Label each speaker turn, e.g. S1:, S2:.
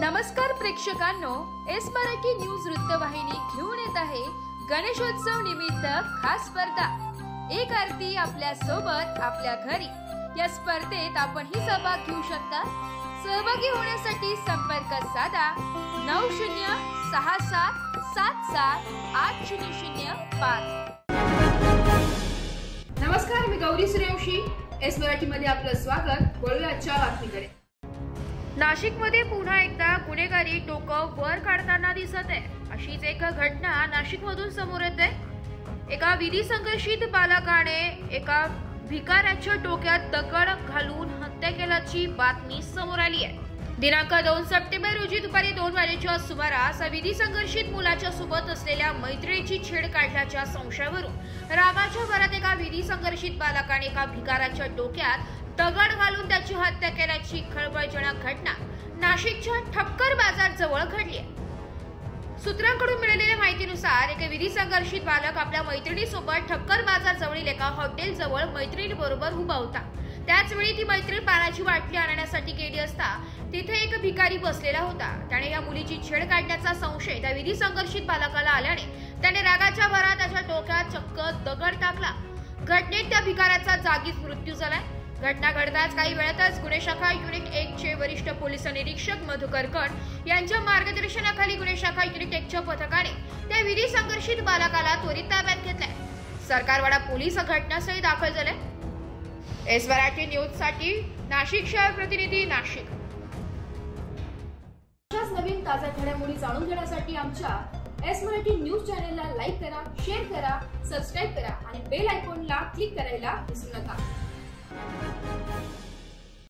S1: नमस्कार प्रेक्षकांनो, S Marathi news वृत्तवाहिनी घेऊन येत आहे गणेशोत्सव निमित्त खास स्पर्धा एक आरती आपल्या सोबत आपल्या घरी। या स्पर्धेत आपणही सहभाग घेऊ शकता। सहभागी होण्यासाठी संपर्क साधा 9067778005। नमस्कार, मी गौरी सूर्यवंशी, एस मराठी मध्ये आपलं स्वागत। वळूया आजच्या बातमीकडे। नाशिकमध्ये पुन्हा एकदा गुन्हेगारी डोकं वर काढताना दिसत आहे। अशीच एक घटना नाशिकमधून समोर येते। एका विधी संघर्षित बालकाने एका भिकाऱ्याच्या डोक्यात दगड घालून हत्या केल्याची बातमी समोर आली आहे। दिनांक 2 सप्टेंबर रोजी दुपारी 2 वाजेच्या सुमारास विधी संघर्षित मुलाच्या सोबत असलेल्या मैत्रिणीची छेड काढल्याच्या संशयावरून रागाच्या भरात एका विधी संघर्षित बालकाने एका भिकाऱ्याच्या डोक्यात दगड घालून त्याची हत्या केल्याची खळबळजनक घटना नाशिकच्या ठक्कर बाजार जवळ घडली आहे। सूत्रांकडून मिळालेल्या माहितीनुसार एक विधी संघर्षित बालक आपल्या मैत्रिणीसोबत ठक्कर बाजार जवळील एका हॉटेल जवळ मैत्रिणीबरोबर उभा होता। त्याच वेळी ती मैत्रीण पाण्याची बाटली आणण्यासाठी गेली असता तिथे एक भिकारी बसलेला होता। त्याने या मुलीची छेड काढण्याचा संशय त्या विधी संघर्षित बालकाला आल्याने त्याने रागाच्या भरात त्याच्या डोक्यात चक्क दगड टाकला। घटनेत त्या भिकाऱ्याचा जागीच मृत्यू झालाय। घटना घडताच काही वेळातच गुन्हे शाखा युनिट 1 चे वरिष्ठ पोलीस निरीक्षक मधुकर कट यांच्या मार्गदर्शनाखाली गुन्हे शाखा युनिट 1 च्या पथकाने त्या विधी संघर्षित बालकाला त्वरित ताब्यात घेतलाय। सरकारवाडा पोलीस घटनास्थळी दाखल झाले। एस मराठी न्यूज साठी नाशिक शहर प्रतिनिधी नाशिक। अशाच नवीन ताज्या घडामोडी जाणून घेण्यासाठी आमच्या एस मराठी न्यूज चॅनलला लाईक करा, शेअर करा, सबस्क्राइब करा आणि बेल आयकॉनला क्लिक करायला विसरू नका।